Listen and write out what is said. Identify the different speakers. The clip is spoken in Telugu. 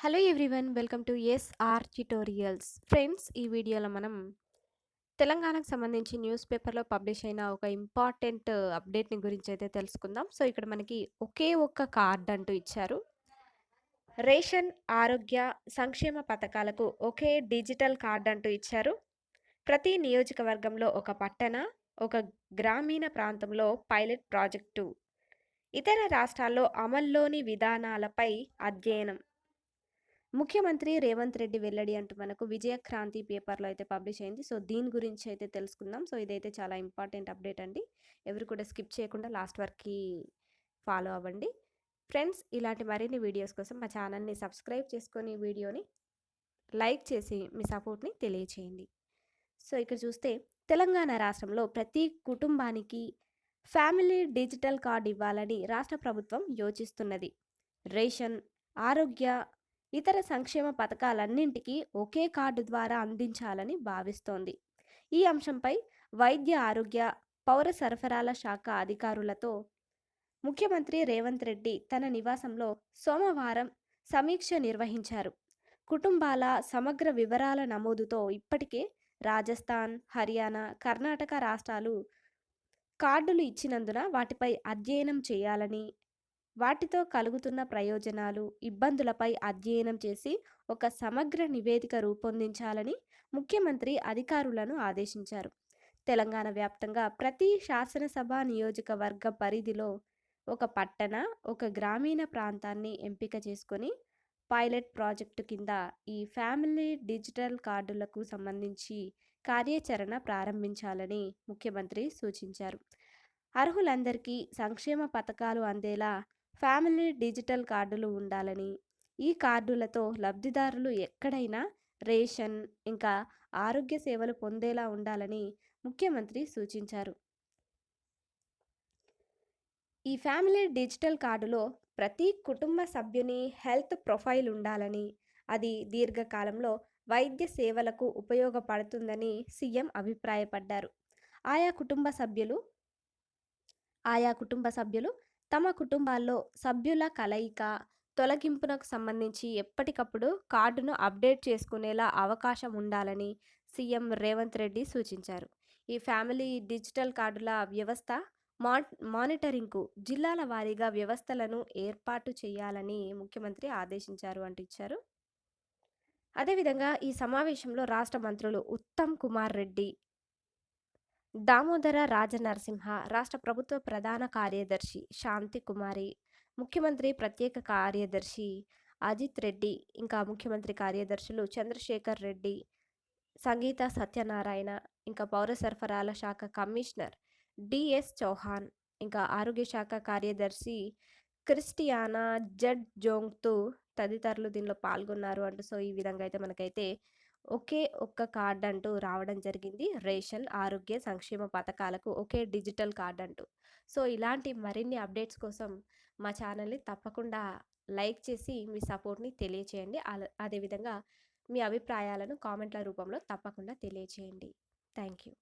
Speaker 1: Hello everyone, welcome to SR tutorials. Friends, ఈ వీడియోలో మనం తెలంగాణకు సంబంధించి న్యూస్ పేపర్లో పబ్లిష్ అయిన ఒక ఇంపార్టెంట్ అప్డేట్ని గురించి అయితే తెలుసుకుందాం. సో ఇక్కడ మనకి ఒకే ఒక్క కార్డ్ అంటూ ఇచ్చారు. రేషన్, ఆరోగ్య, సంక్షేమ పథకాలకు ఒకే డిజిటల్ కార్డ్ అంటూ ఇచ్చారు. ప్రతి నియోజకవర్గంలో ఒక పట్టణ, ఒక గ్రామీణ ప్రాంతంలో పైలట్ ప్రాజెక్టు, ఇతర రాష్ట్రాల్లో అమల్లోని విధానాలపై అధ్యయనం. ముఖ్యమంత్రి రేవంత్ రెడ్డి వెల్లడి అంటూ మనకు విజయక్రాంతి పేపర్లో అయితే పబ్లిష్ అయింది. సో దీని గురించి అయితే తెలుసుకుందాం. సో ఇదైతే చాలా ఇంపార్టెంట్ అప్డేట్ అండి. ఎవరు కూడా స్కిప్ చేయకుండా లాస్ట్ వరకు ఫాలో అవ్వండి. ఫ్రెండ్స్, ఇలాంటి మరిన్ని వీడియోస్ కోసం మా ఛానల్ని సబ్స్క్రైబ్ చేసుకొని వీడియోని లైక్ చేసి మీ సపోర్ట్ని తెలియచేయండి. సో ఇక్కడ చూస్తే తెలంగాణ రాష్ట్రంలో ప్రతి కుటుంబానికి ఫ్యామిలీ డిజిటల్ కార్డ్ ఇవ్వాలని రాష్ట్ర ప్రభుత్వం యోచిస్తున్నది. రేషన్, ఆరోగ్య, ఇతర సంక్షేమ పథకాలన్నింటికీ ఒకే కార్డు ద్వారా అందించాలని భావిస్తోంది. ఈ అంశంపై వైద్య ఆరోగ్య, పౌర సరఫరాల శాఖ అధికారులతో ముఖ్యమంత్రి రేవంత్ రెడ్డి తన నివాసంలో సోమవారం సమీక్ష నిర్వహించారు. కుటుంబాల సమగ్ర వివరాల నమోదుతో ఇప్పటికే రాజస్థాన్, హర్యానా, కర్ణాటక రాష్ట్రాలు కార్డులు ఇచ్చినందున వాటిపై అధ్యయనం చేయాలని, వాటితో కలుగుతున్న ప్రయోజనాలు, ఇబ్బందులపై అధ్యయనం చేసి ఒక సమగ్ర నివేదిక రూపొందించాలని ముఖ్యమంత్రి అధికారులను ఆదేశించారు. తెలంగాణ వ్యాప్తంగా ప్రతి శాసనసభ నియోజకవర్గ పరిధిలో ఒక పట్టణ, ఒక గ్రామీణ ప్రాంతాన్ని ఎంపిక చేసుకొని పైలట్ ప్రాజెక్టు కింద ఈ ఫ్యామిలీ డిజిటల్ కార్డులకు సంబంధించి కార్యాచరణ ప్రారంభించాలని ముఖ్యమంత్రి సూచించారు. అర్హులందరికీ సంక్షేమ పథకాలు అందేలా ఫ్యామిలీ డిజిటల్ కార్డులు ఉండాలని, ఈ కార్డులతో లబ్ధిదారులు ఎక్కడైనా రేషన్, ఇంకా ఆరోగ్య సేవలు పొందేలా ఉండాలని ముఖ్యమంత్రి సూచించారు. ఈ ఫ్యామిలీ డిజిటల్ కార్డులో ప్రతి కుటుంబ సభ్యుని హెల్త్ ప్రొఫైల్ ఉండాలని, అది దీర్ఘకాలంలో వైద్య సేవలకు ఉపయోగపడుతుందని సీఎం అభిప్రాయపడ్డారు. ఆయా కుటుంబ సభ్యులు ఆయా కుటుంబ సభ్యులు తమ కుటుంబాల్లో సభ్యుల కలయిక, తొలగింపునకు సంబంధించి ఎప్పటికప్పుడు కార్డును అప్డేట్ చేసుకునేలా అవకాశం ఉండాలని సీఎం రేవంత్ రెడ్డి సూచించారు. ఈ ఫ్యామిలీ డిజిటల్ కార్డుల వ్యవస్థ మానిటరింగ్కు జిల్లాల వారీగా వ్యవస్థలను ఏర్పాటు చేయాలని ముఖ్యమంత్రి ఆదేశించారు అంటూ ఇచ్చారు. అదేవిధంగా ఈ సమావేశంలో రాష్ట్ర మంత్రులు ఉత్తమ్ కుమార్ రెడ్డి, దామోదర రాజనరసింహ, రాష్ట్ర ప్రభుత్వ ప్రధాన కార్యదర్శి శాంతి కుమారి, ముఖ్యమంత్రి ప్రత్యేక కార్యదర్శి అజిత్ రెడ్డి, ఇంకా ముఖ్యమంత్రి కార్యదర్శులు చంద్రశేఖర్ రెడ్డి, సంగీత సత్యనారాయణ, ఇంకా పౌర సరఫరాల శాఖ కమిషనర్ డిఎస్ చౌహాన్, ఇంకా ఆరోగ్య శాఖ కార్యదర్శి క్రిస్టియానా జడ్ జోంగ్తు తదితరులు దీనిలో పాల్గొన్నారు అంటూ. సో ఈ విధంగా అయితే మనకైతే ఒకే ఒక్క కార్డ్ అంటూ రావడం జరిగింది. రేషన్, ఆరోగ్య, సంక్షేమ పథకాలకు ఒకే డిజిటల్ కార్డ్ అంటూ. సో ఇలాంటి మరిన్ని అప్డేట్స్ కోసం మా ఛానల్ని తప్పకుండా లైక్ చేసి మీ సపోర్ట్ని తెలియచేయండి. అదేవిధంగా మీ అభిప్రాయాలను కామెంట్ల రూపంలో తప్పకుండా తెలియచేయండి. Thank you.